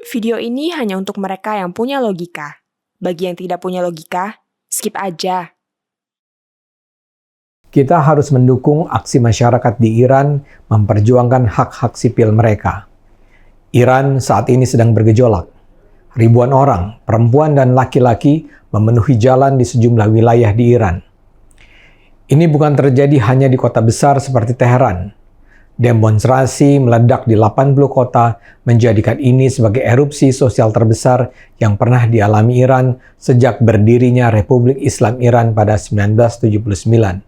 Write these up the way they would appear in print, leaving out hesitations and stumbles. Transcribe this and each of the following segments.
Video ini hanya untuk mereka yang punya logika. Bagi yang tidak punya logika, skip aja. Kita harus mendukung aksi masyarakat di Iran memperjuangkan hak-hak sipil mereka. Iran saat ini sedang bergejolak. Ribuan orang, perempuan dan laki-laki memenuhi jalan di sejumlah wilayah di Iran. Ini bukan terjadi hanya di kota besar seperti Teheran. Demonstrasi meledak di 80 kota menjadikan ini sebagai erupsi sosial terbesar yang pernah dialami Iran sejak berdirinya Republik Islam Iran pada 1979.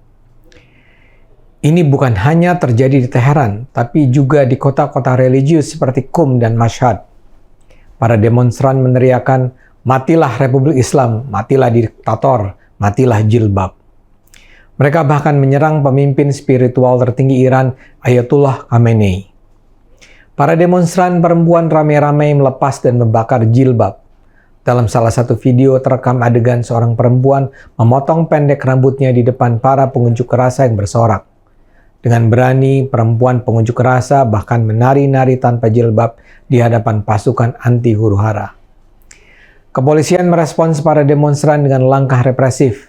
Ini bukan hanya terjadi di Teheran, tapi juga di kota-kota religius seperti Qum dan Mashhad. Para demonstran meneriakan, "Matilah Republik Islam, matilah diktator, matilah jilbab." Mereka bahkan menyerang pemimpin spiritual tertinggi Iran, Ayatollah Khamenei. Para demonstran perempuan ramai-ramai melepas dan membakar jilbab. Dalam salah satu video terekam adegan seorang perempuan memotong pendek rambutnya di depan para pengunjuk rasa yang bersorak. Dengan berani, perempuan pengunjuk rasa bahkan menari-nari tanpa jilbab di hadapan pasukan anti huru-hara. Kepolisian merespons para demonstran dengan langkah represif.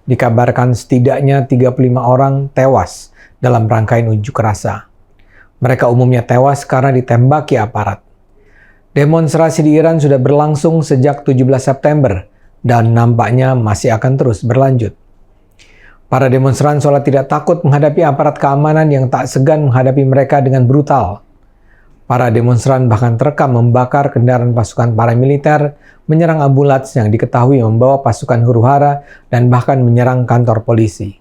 Dikabarkan setidaknya 35 orang tewas dalam rangkaian unjuk rasa. Mereka umumnya tewas karena ditembaki aparat. Demonstrasi di Iran sudah berlangsung sejak 17 September dan nampaknya masih akan terus berlanjut. Para demonstran seolah tidak takut menghadapi aparat keamanan yang tak segan menghadapi mereka dengan brutal. Para demonstran bahkan terekam membakar kendaraan pasukan paramiliter, menyerang ambulans yang diketahui membawa pasukan huru-hara, dan bahkan menyerang kantor polisi.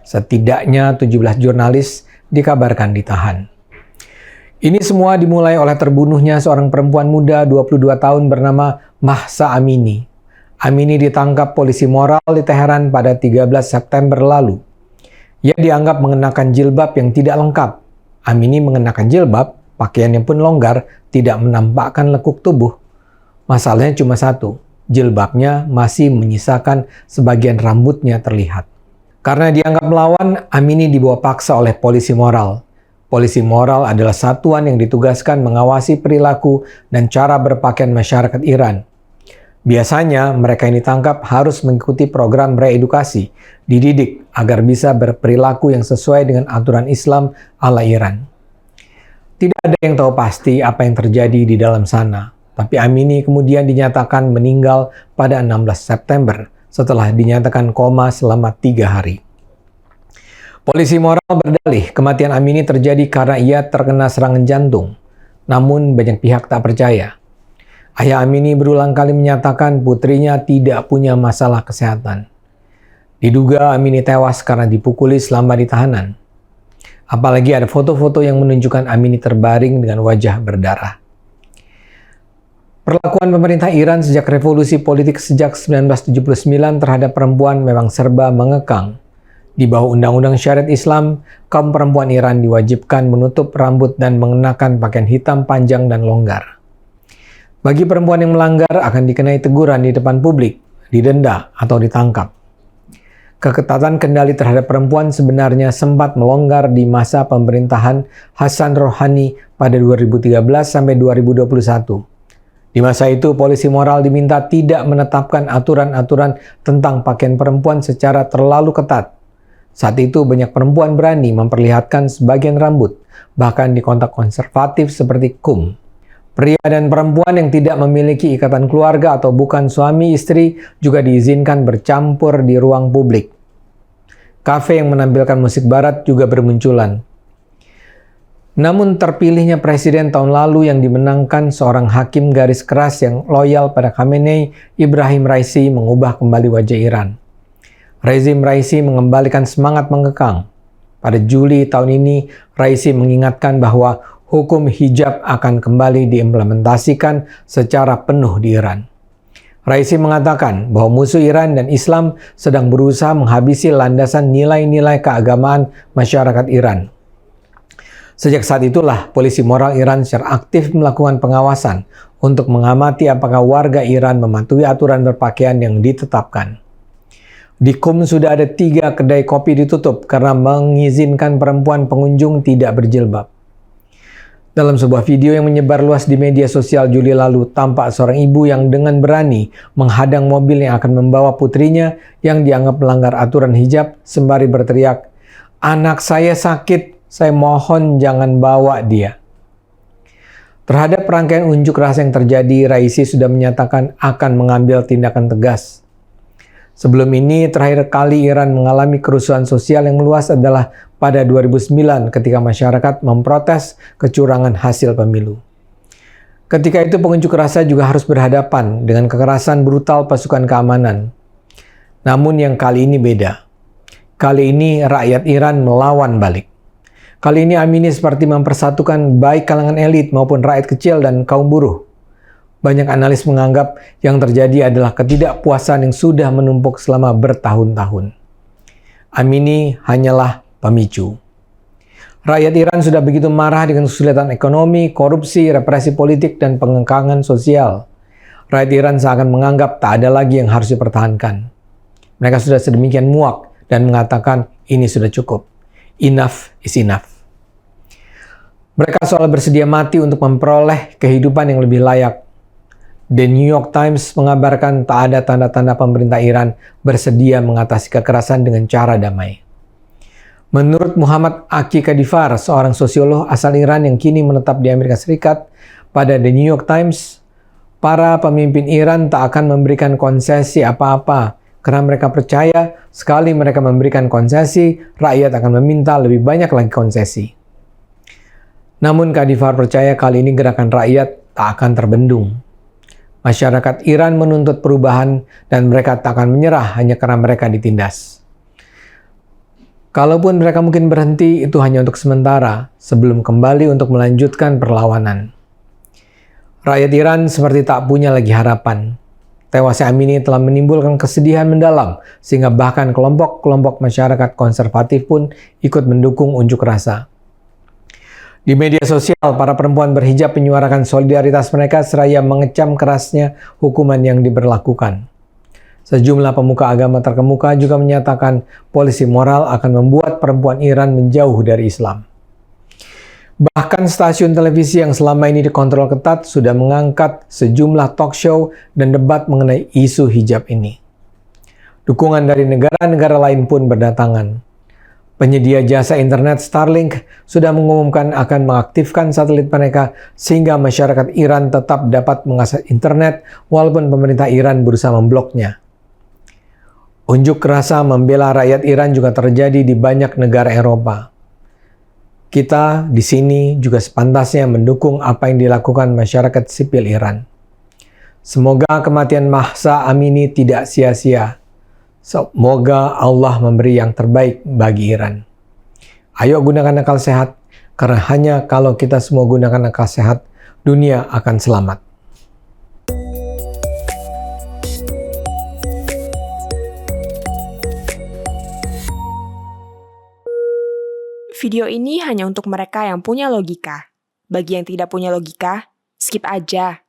Setidaknya 17 jurnalis dikabarkan ditahan. Ini semua dimulai oleh terbunuhnya seorang perempuan muda 22 tahun bernama Mahsa Amini. Amini ditangkap polisi moral di Teheran pada 13 September lalu. Ia dianggap mengenakan jilbab yang tidak lengkap. Amini mengenakan jilbab, pakaiannya pun longgar, tidak menampakkan lekuk tubuh. Masalahnya cuma satu, jilbabnya masih menyisakan sebagian rambutnya terlihat. Karena dianggap melawan, Amini dibawa paksa oleh polisi moral. Polisi moral adalah satuan yang ditugaskan mengawasi perilaku dan cara berpakaian masyarakat Iran. Biasanya mereka yang ditangkap harus mengikuti program reedukasi, dididik agar bisa berperilaku yang sesuai dengan aturan Islam ala Iran. Tidak ada yang tahu pasti apa yang terjadi di dalam sana, tapi Amini kemudian dinyatakan meninggal pada 16 September setelah dinyatakan koma selama 3 hari. Polisi moral berdalih kematian Amini terjadi karena ia terkena serangan jantung, namun banyak pihak tak percaya. Ayah Amini berulang kali menyatakan putrinya tidak punya masalah kesehatan. Diduga Amini tewas karena dipukuli selama di tahanan. Apalagi ada foto-foto yang menunjukkan Amini terbaring dengan wajah berdarah. Perlakuan pemerintah Iran sejak revolusi politik sejak 1979 terhadap perempuan memang serba mengekang. Di bawah Undang-Undang Syariat Islam, kaum perempuan Iran diwajibkan menutup rambut dan mengenakan pakaian hitam panjang dan longgar. Bagi perempuan yang melanggar akan dikenai teguran di depan publik, didenda, atau ditangkap. Keketatan kendali terhadap perempuan sebenarnya sempat melonggar di masa pemerintahan Hasan Rouhani pada 2013 sampai 2021. Di masa itu, polisi moral diminta tidak menetapkan aturan-aturan tentang pakaian perempuan secara terlalu ketat. Saat itu, banyak perempuan berani memperlihatkan sebagian rambut, bahkan di kota konservatif seperti Qum. Pria dan perempuan yang tidak memiliki ikatan keluarga atau bukan suami istri juga diizinkan bercampur di ruang publik. Kafe yang menampilkan musik barat juga bermunculan. Namun terpilihnya presiden tahun lalu yang dimenangkan seorang hakim garis keras yang loyal pada Khamenei, Ibrahim Raisi, mengubah kembali wajah Iran. Rezim Raisi mengembalikan semangat mengekang. Pada Juli tahun ini, Raisi mengingatkan bahwa hukum hijab akan kembali diimplementasikan secara penuh di Iran. Raisi mengatakan bahwa musuh Iran dan Islam sedang berusaha menghabisi landasan nilai-nilai keagamaan masyarakat Iran. Sejak saat itulah polisi moral Iran secara aktif melakukan pengawasan untuk mengamati apakah warga Iran mematuhi aturan berpakaian yang ditetapkan. Di Qum sudah ada 3 kedai kopi ditutup karena mengizinkan perempuan pengunjung tidak berjilbab. Dalam sebuah video yang menyebar luas di media sosial Juli lalu, tampak seorang ibu yang dengan berani menghadang mobil yang akan membawa putrinya yang dianggap melanggar aturan hijab sembari berteriak, "Anak saya sakit, saya mohon jangan bawa dia." Terhadap rangkaian unjuk rasa yang terjadi, Raisi sudah menyatakan akan mengambil tindakan tegas. Sebelum ini, terakhir kali Iran mengalami kerusuhan sosial yang meluas adalah pada 2009 ketika masyarakat memprotes kecurangan hasil pemilu. Ketika itu pengunjuk rasa juga harus berhadapan dengan kekerasan brutal pasukan keamanan. Namun yang kali ini beda. Kali ini rakyat Iran melawan balik. Kali ini Amini seperti mempersatukan baik kalangan elit maupun rakyat kecil dan kaum buruh. Banyak analis menganggap yang terjadi adalah ketidakpuasan yang sudah menumpuk selama bertahun-tahun. Amini hanyalah pemicu. Rakyat Iran sudah begitu marah dengan kesulitan ekonomi, korupsi, represi politik, dan pengengkangan sosial. Rakyat Iran seakan menganggap tak ada lagi yang harus dipertahankan. Mereka sudah sedemikian muak dan mengatakan ini sudah cukup. Enough is enough. Mereka seolah bersedia mati untuk memperoleh kehidupan yang lebih layak. The New York Times mengabarkan tak ada tanda-tanda pemerintah Iran bersedia mengatasi kekerasan dengan cara damai. Menurut Muhammad Aki Kadifar, seorang sosiolog asal Iran yang kini menetap di Amerika Serikat, pada The New York Times, para pemimpin Iran tak akan memberikan konsesi apa-apa karena mereka percaya sekali mereka memberikan konsesi, rakyat akan meminta lebih banyak lagi konsesi. Namun Kadifar percaya kali ini gerakan rakyat tak akan terbendung. Masyarakat Iran menuntut perubahan dan mereka tak akan menyerah hanya karena mereka ditindas. Kalaupun mereka mungkin berhenti, itu hanya untuk sementara sebelum kembali untuk melanjutkan perlawanan. Rakyat Iran seperti tak punya lagi harapan. Tewasnya Amini telah menimbulkan kesedihan mendalam sehingga bahkan kelompok-kelompok masyarakat konservatif pun ikut mendukung unjuk rasa. Di media sosial, para perempuan berhijab menyuarakan solidaritas mereka seraya mengecam kerasnya hukuman yang diberlakukan. Sejumlah pemuka agama terkemuka juga menyatakan polisi moral akan membuat perempuan Iran menjauh dari Islam. Bahkan stasiun televisi yang selama ini dikontrol ketat sudah mengangkat sejumlah talk show dan debat mengenai isu hijab ini. Dukungan dari negara-negara lain pun berdatangan. Penyedia jasa internet Starlink sudah mengumumkan akan mengaktifkan satelit mereka sehingga masyarakat Iran tetap dapat mengakses internet walaupun pemerintah Iran berusaha membloknya. Unjuk rasa membela rakyat Iran juga terjadi di banyak negara Eropa. Kita di sini juga sepantasnya mendukung apa yang dilakukan masyarakat sipil Iran. Semoga kematian Mahsa Amini tidak sia-sia. Semoga Allah memberi yang terbaik bagi Iran. Ayo gunakan akal sehat, karena hanya kalau kita semua gunakan akal sehat, dunia akan selamat. Video ini hanya untuk mereka yang punya logika. Bagi yang tidak punya logika, skip aja.